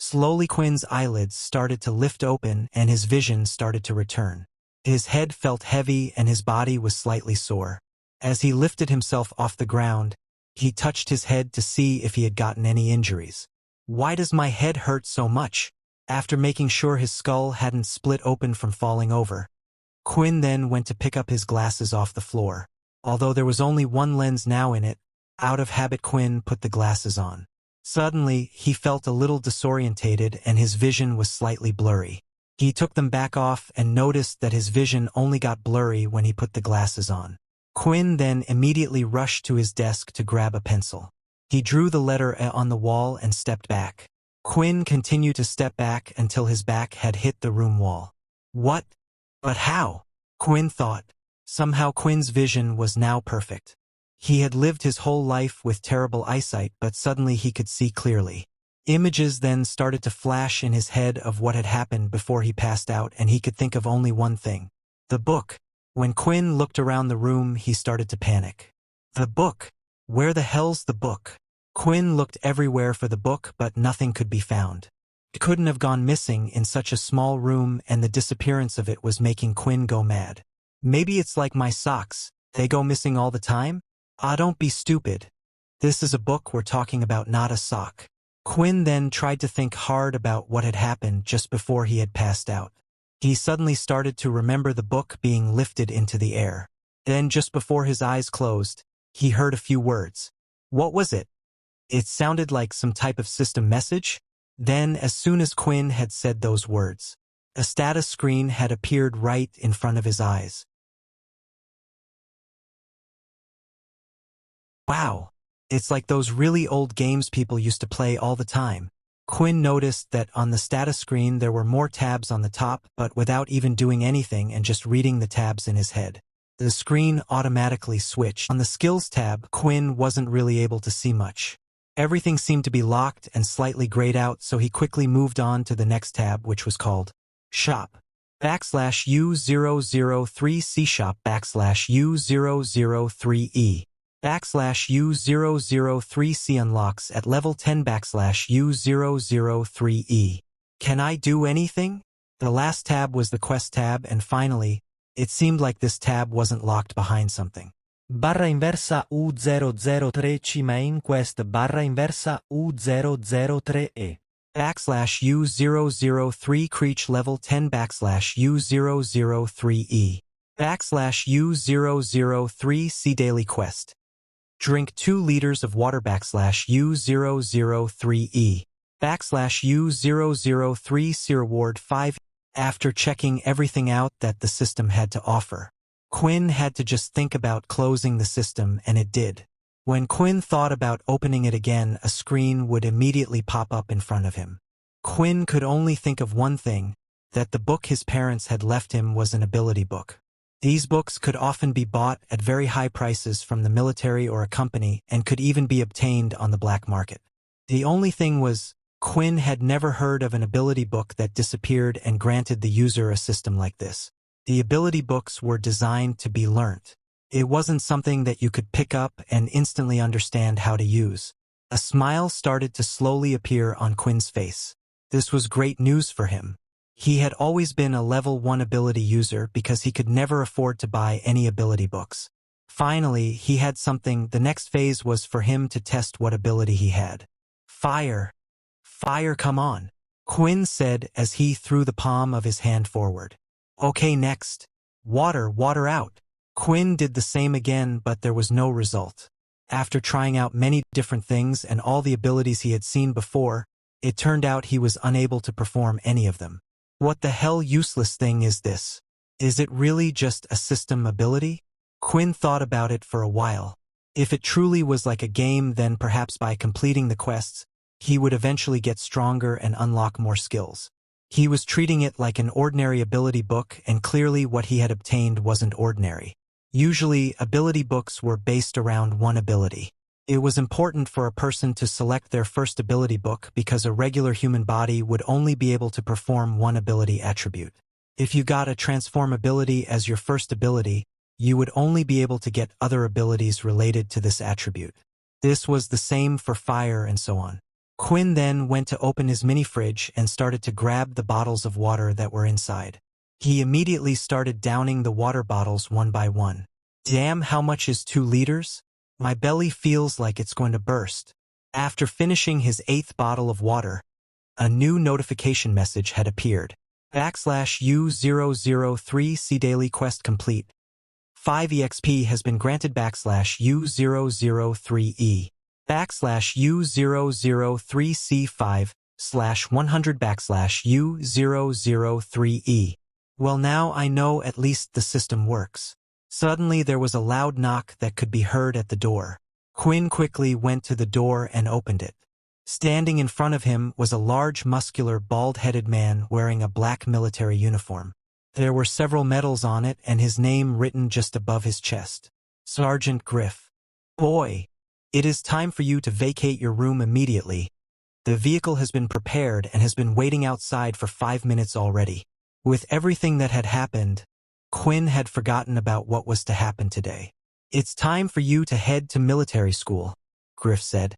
Slowly Quinn's eyelids started to lift open and his vision started to return. His head felt heavy and his body was slightly sore. As he lifted himself off the ground, he touched his head to see if he had gotten any injuries. "Why does my head hurt so much?" After making sure his skull hadn't split open from falling over, Quinn then went to pick up his glasses off the floor. Although there was only one lens now in it, out of habit Quinn put the glasses on. Suddenly, he felt a little disorientated and his vision was slightly blurry. He took them back off and noticed that his vision only got blurry when he put the glasses on. Quinn then immediately rushed to his desk to grab a pencil. He drew the letter A on the wall and stepped back. Quinn continued to step back until his back had hit the room wall. What? But how? Quinn thought. Somehow Quinn's vision was now perfect. He had lived his whole life with terrible eyesight, but suddenly he could see clearly. Images then started to flash in his head of what had happened before he passed out, and he could think of only one thing. The book. When Quinn looked around the room, he started to panic. The book. Where the hell's the book? Quinn looked everywhere for the book, but nothing could be found. It couldn't have gone missing in such a small room, and the disappearance of it was making Quinn go mad. Maybe it's like my socks. They go missing all the time? Ah, don't be stupid. This is a book we're talking about, not a sock. Quinn then tried to think hard about what had happened just before he had passed out. He suddenly started to remember the book being lifted into the air. Then, just before his eyes closed, he heard a few words. What was it? It sounded like some type of system message. Then, as soon as Quinn had said those words, a status screen had appeared right in front of his eyes. Wow, it's like those really old games people used to play all the time. Quinn noticed that on the status screen there were more tabs on the top, but without even doing anything and just reading the tabs in his head, the screen automatically switched. On the skills tab, Quinn wasn't really able to see much. Everything seemed to be locked and slightly grayed out, so he quickly moved on to the next tab, which was called Shop. /U003C Shop /U003E. /U003C unlocks at level 10 /U003E. Can I do anything? The last tab was the quest tab, and finally, it seemed like this tab wasn't locked behind something. /inversa U003C main quest /inversa U003E. /U003 Creech level 10 /U003E. /U003C daily quest. Drink 2 liters of water /U003E. /U003C reward 5. After checking everything out that the system had to offer, Quinn had to just think about closing the system, and it did. When Quinn thought about opening it again, a screen would immediately pop up in front of him. Quinn could only think of one thing, that the book his parents had left him was an ability book. These books could often be bought at very high prices from the military or a company and could even be obtained on the black market. The only thing was, Quinn had never heard of an ability book that disappeared and granted the user a system like this. The ability books were designed to be learnt. It wasn't something that you could pick up and instantly understand how to use. A smile started to slowly appear on Quinn's face. This was great news for him. He had always been a level 1 ability user because he could never afford to buy any ability books. Finally, he had something. The next phase was for him to test what ability he had. Fire. Fire, come on, Quinn said as he threw the palm of his hand forward. Okay, next. Water, water out. Quinn did the same again, but there was no result. After trying out many different things and all the abilities he had seen before, it turned out he was unable to perform any of them. What the hell useless thing is this? Is it really just a system ability? Quinn thought about it for a while. If it truly was like a game, then perhaps by completing the quests, he would eventually get stronger and unlock more skills. He was treating it like an ordinary ability book, and clearly what he had obtained wasn't ordinary. Usually, ability books were based around one ability. It was important for a person to select their first ability book because a regular human body would only be able to perform one ability attribute. If you got a transform ability as your first ability, you would only be able to get other abilities related to this attribute. This was the same for fire and so on. Quinn then went to open his mini-fridge and started to grab the bottles of water that were inside. He immediately started downing the water bottles one by one. Damn, how much is 2 liters? My belly feels like it's going to burst. After finishing his 8th bottle of water, a new notification message had appeared. \U003C Daily Quest Complete. 5 EXP has been granted \U003E. \U003C5/100 \U003E. Well, now I know at least the system works. Suddenly there was a loud knock that could be heard at the door. Quinn quickly went to the door and opened it. Standing in front of him was a large, muscular, bald-headed man wearing a black military uniform. There were several medals on it and his name written just above his chest. Sergeant Griff. Boy, it is time for you to vacate your room immediately. The vehicle has been prepared and has been waiting outside for 5 minutes already. With everything that had happened, Quinn had forgotten about what was to happen today. It's time for you to head to military school, Griff said.